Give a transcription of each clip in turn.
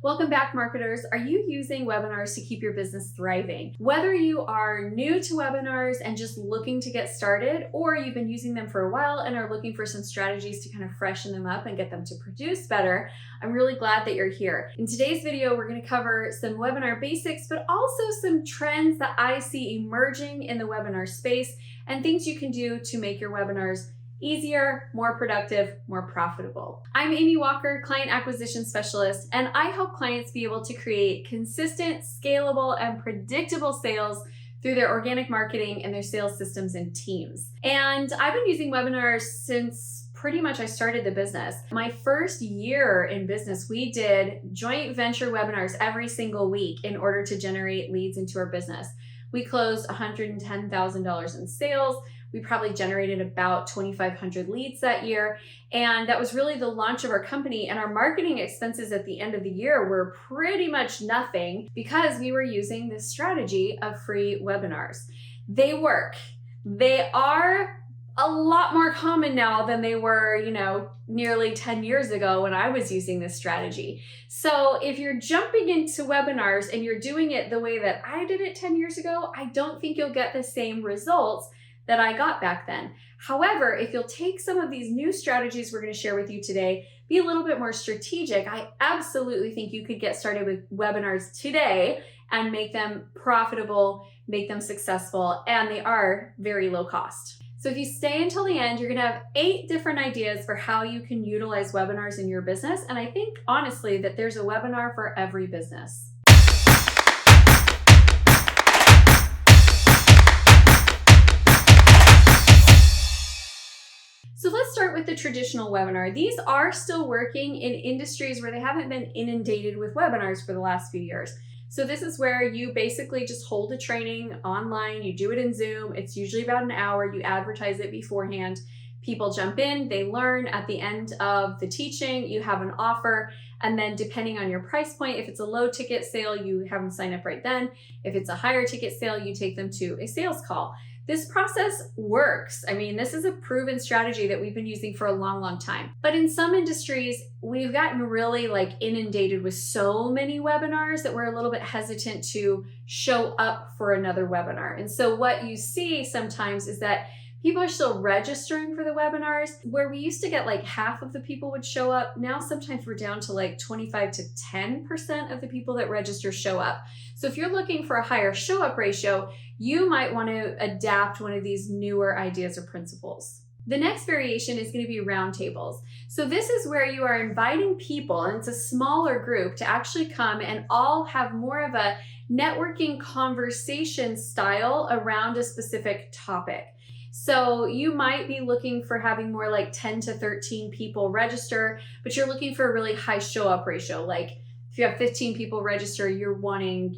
Welcome back, marketers. Are you using webinars to keep your business thriving? Whether you are new to webinars and just looking to get started, or you've been using them for a while and are looking for some strategies to kind of freshen them up and get them to produce better, I'm really glad that you're here. In today's video, we're going to cover some webinar basics, but also some trends that I see emerging in the webinar space and things you can do to make your webinars easier, more productive, more profitable. I'm Amy Walker, Client Acquisition Specialist, and I help clients be able to create consistent, scalable, and predictable sales through their organic marketing and their sales systems and teams. And I've been using webinars since pretty much I started the business. My first year in business, we did joint venture webinars every single week in order to generate leads into our business. We closed $110,000 in sales. We probably generated about 2,500 leads that year. And that was really the launch of our company. And our marketing expenses at the end of the year were pretty much nothing because we were using this strategy of free webinars. They work. They are a lot more common now than they were, nearly 10 years ago when I was using this strategy. So if you're jumping into webinars and you're doing it the way that I did it 10 years ago, I don't think you'll get the same results that I got back then. However, if you'll take some of these new strategies we're going to share with you today, be a little bit more strategic, I absolutely think you could get started with webinars today and make them profitable, make them successful, and they are very low cost. So if you stay until the end, you're going to have 8 different ideas for how you can utilize webinars in your business. And I think honestly that there's a webinar for every business. So let's start with the traditional webinar. These are still working in industries where they haven't been inundated with webinars for the last few years. So this is where you basically just hold a training online, you do it in Zoom, it's usually about an hour, you advertise it beforehand, people jump in, they learn. At the end of the teaching, you have an offer, and then depending on your price point, if it's a low ticket sale, you have them sign up right then. If it's a higher ticket sale, you take them to a sales call. This process works. I mean, this is a proven strategy that we've been using for a long, long time. But in some industries, we've gotten really inundated with so many webinars that we're a little bit hesitant to show up for another webinar. And so what you see sometimes is that people are still registering for the webinars. Where we used to get half of the people would show up, now sometimes we're down to 25 to 10% of the people that register show up. So if you're looking for a higher show up ratio, you might want to adapt one of these newer ideas or principles. The next variation is going to be roundtables. So this is where you are inviting people, and it's a smaller group, to actually come and all have more of a networking conversation style around a specific topic. So you might be looking for having more 10 to 13 people register, but you're looking for a really high show up ratio. If you have 15 people register, you're wanting,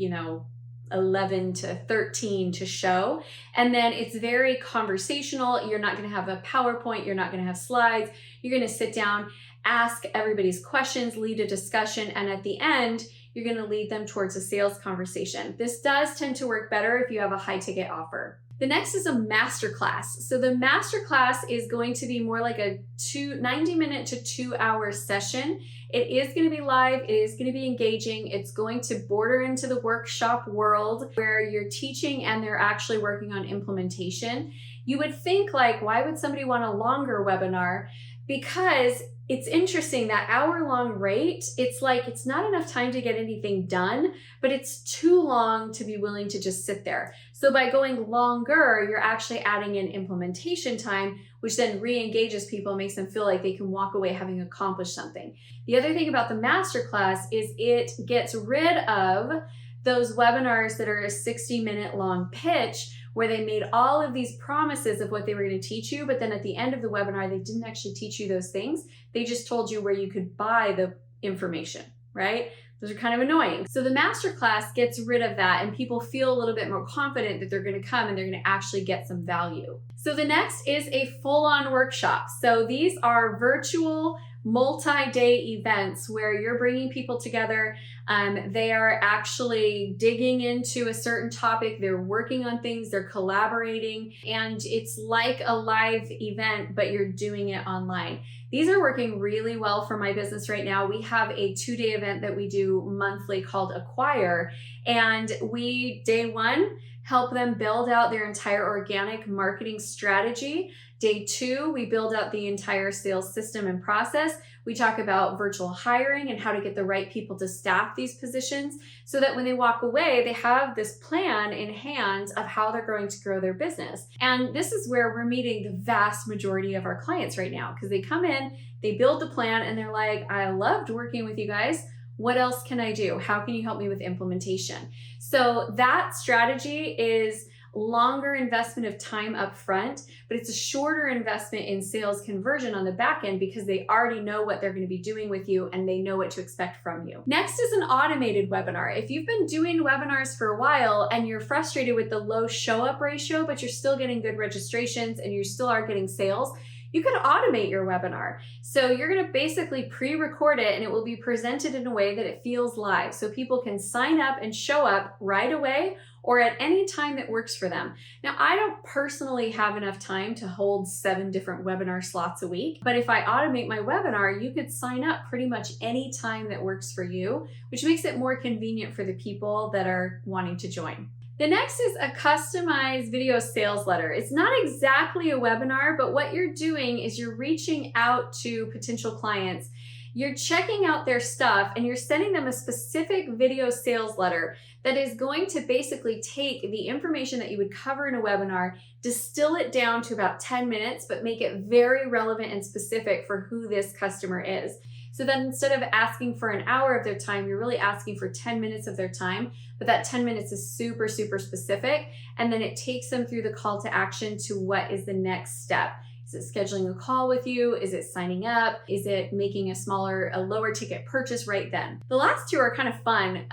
11 to 13 to show. And then it's very conversational. You're not going to have a PowerPoint. You're not going to have slides. You're going to sit down, ask everybody's questions, lead a discussion. And at the end, you're going to lead them towards a sales conversation. This does tend to work better if you have a high ticket offer. The next is a masterclass. So the masterclass is going to be more like a 90-minute to 2-hour session. It is going to be live. It is going to be engaging. It's going to border into the workshop world where you're teaching and they're actually working on implementation. You would think why would somebody want a longer webinar? Because it's interesting, that hour-long rate, it's not enough time to get anything done, but it's too long to be willing to just sit there. So by going longer, you're actually adding in implementation time, which then re-engages people, makes them feel like they can walk away having accomplished something. The other thing about the masterclass is it gets rid of those webinars that are a 60-minute long pitch, where they made all of these promises of what they were going to teach you, but then at the end of the webinar, they didn't actually teach you those things. They just told you where you could buy the information, right? Those are kind of annoying. So the masterclass gets rid of that, and people feel a little bit more confident that they're going to come and they're going to actually get some value. So the next is a full-on workshop. So these are virtual multi-day events where you're bringing people together. They are actually digging into a certain topic. They're working on things, they're collaborating, and it's like a live event, but you're doing it online. These are working really well for my business right now. We have a 2-day event that we do monthly called Acquire, and we, day one, help them build out their entire organic marketing strategy. Day 2, we build out the entire sales system and process. We talk about virtual hiring and how to get the right people to staff these positions so that when they walk away, they have this plan in hand of how they're going to grow their business. And this is where we're meeting the vast majority of our clients right now, because they come in, they build the plan, and they're like, I loved working with you guys. What else can I do? How can you help me with implementation? So that strategy is longer investment of time up front, but it's a shorter investment in sales conversion on the back end because they already know what they're going to be doing with you and they know what to expect from you. Next is an automated webinar. If you've been doing webinars for a while and you're frustrated with the low show up ratio, but you're still getting good registrations and you still are getting sales, you can automate your webinar. So you're going to basically pre-record it and it will be presented in a way that it feels live. So people can sign up and show up right away or at any time that works for them. Now, I don't personally have enough time to hold 7 different webinar slots a week, but if I automate my webinar, you could sign up pretty much any time that works for you, which makes it more convenient for the people that are wanting to join. The next is a customized video sales letter. It's not exactly a webinar, but what you're doing is you're reaching out to potential clients. You're checking out their stuff and you're sending them a specific video sales letter that is going to basically take the information that you would cover in a webinar, distill it down to about 10 minutes, but make it very relevant and specific for who this customer is. So then instead of asking for an hour of their time, you're really asking for 10 minutes of their time, but that 10 minutes is super, super specific. And then it takes them through the call to action to what is the next step. Is it scheduling a call with you? Is it signing up? Is it making a lower ticket purchase right then? The last 2 are kind of fun.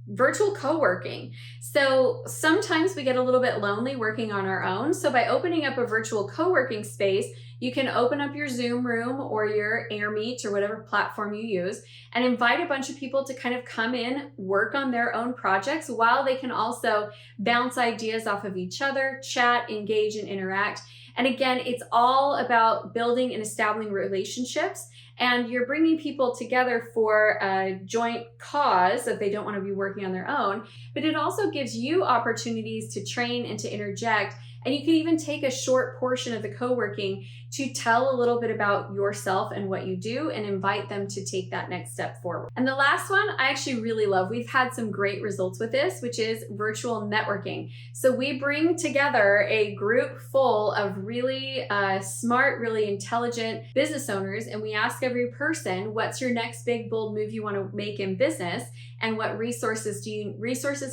Virtual co-working. So sometimes we get a little bit lonely working on our own. So by opening up a virtual co-working space, you can open up your Zoom room or your AirMeet or whatever platform you use and invite a bunch of people to kind of come in, work on their own projects while they can also bounce ideas off of each other, chat, engage, and interact. And again, it's all about building and establishing relationships. And you're bringing people together for a joint cause that they don't want to be working on their own, but it also gives you opportunities to train and to interject. And you can even take a short portion of the co-working to tell a little bit about yourself and what you do and invite them to take that next step forward. And the last one I actually really love. We've had some great results with this, which is virtual networking. So we bring together a group full of really smart, really intelligent business owners, and we ask every person, what's your next big, bold move you want to make in business? And what resources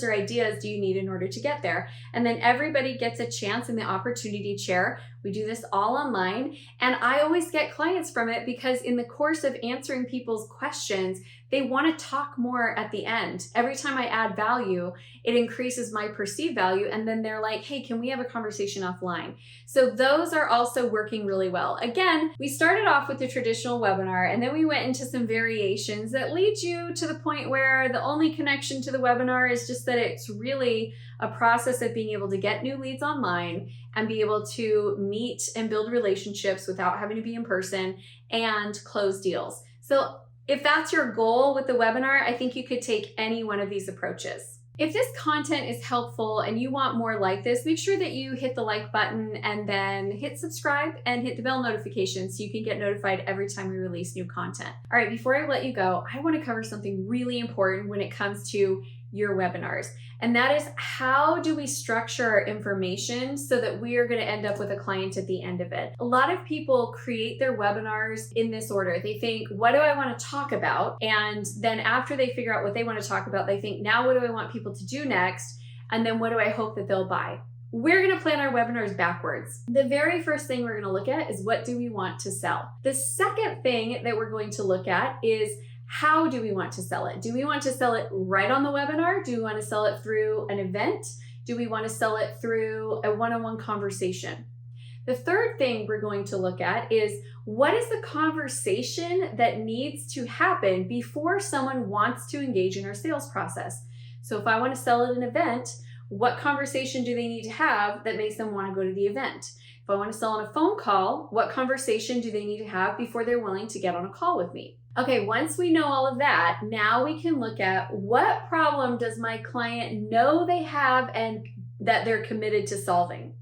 or ideas do you need in order to get there? And then everybody gets a chance in the opportunity chair. We do this all online. And I always get clients from it because in the course of answering people's questions, they want to talk more at the end. Every time I add value, it increases my perceived value. And then they're like, hey, can we have a conversation offline? So those are also working really well. Again, we started off with the traditional webinar, and then we went into some variations that lead you to the point where the only connection to the webinar is just that it's really a process of being able to get new leads online and be able to meet and build relationships without having to be in person and close deals. So if that's your goal with the webinar, I think you could take any one of these approaches. If this content is helpful and you want more like this, make sure that you hit the like button and then hit subscribe and hit the bell notification so you can get notified every time we release new content. All right, before I let you go, I want to cover something really important when it comes to your webinars. And that is, how do we structure our information so that we are going to end up with a client at the end of it? A lot of people create their webinars in this order. They think, what do I want to talk about? And then after they figure out what they want to talk about, they think, now what do I want people to do next? And then what do I hope that they'll buy? We're going to plan our webinars backwards. The very first thing we're going to look at is, what do we want to sell? The second thing that we're going to look at is, how do we want to sell it? Do we want to sell it right on the webinar? Do we want to sell it through an event? Do we want to sell it through a one-on-one conversation? The third thing we're going to look at is what is the conversation that needs to happen before someone wants to engage in our sales process. So if I want to sell at an event, what conversation do they need to have that makes them want to go to the event? If I want to sell on a phone call, what conversation do they need to have before they're willing to get on a call with me? Okay, once we know all of that, now we can look at what problem does my client know they have and that they're committed to solving.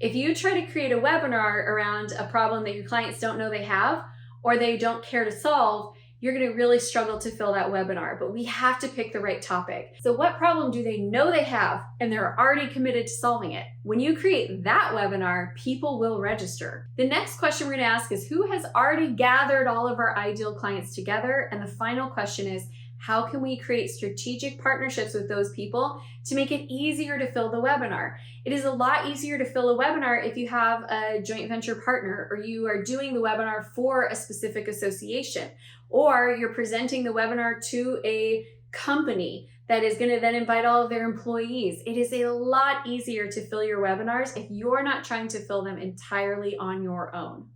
If you try to create a webinar around a problem that your clients don't know they have or they don't care to solve, you're going to really struggle to fill that webinar, but we have to pick the right topic. So what problem do they know they have and they're already committed to solving it? When you create that webinar, people will register. The next question we're going to ask is who has already gathered all of our ideal clients together? And the final question is, how can we create strategic partnerships with those people to make it easier to fill the webinar? It is a lot easier to fill a webinar if you have a joint venture partner or you are doing the webinar for a specific association or you're presenting the webinar to a company that is going to then invite all of their employees. It is a lot easier to fill your webinars if you're not trying to fill them entirely on your own.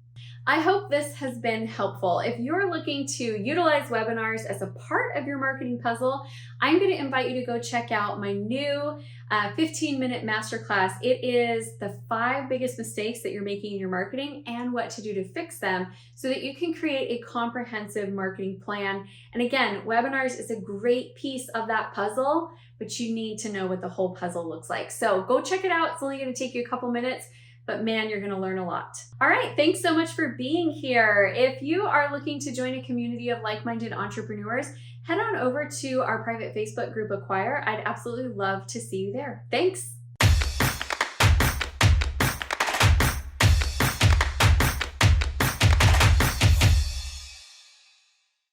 I hope this has been helpful. If you're looking to utilize webinars as a part of your marketing puzzle, I'm going to invite you to go check out my new 15-minute masterclass. It is the 5 biggest mistakes that you're making in your marketing and what to do to fix them so that you can create a comprehensive marketing plan. And again, webinars is a great piece of that puzzle, but you need to know what the whole puzzle looks like. So go check it out. It's only going to take you a couple minutes. But man, you're going to learn a lot. All right, thanks so much for being here. If you are looking to join a community of like-minded entrepreneurs, head on over to our private Facebook group, Acquire. I'd absolutely love to see you there. Thanks.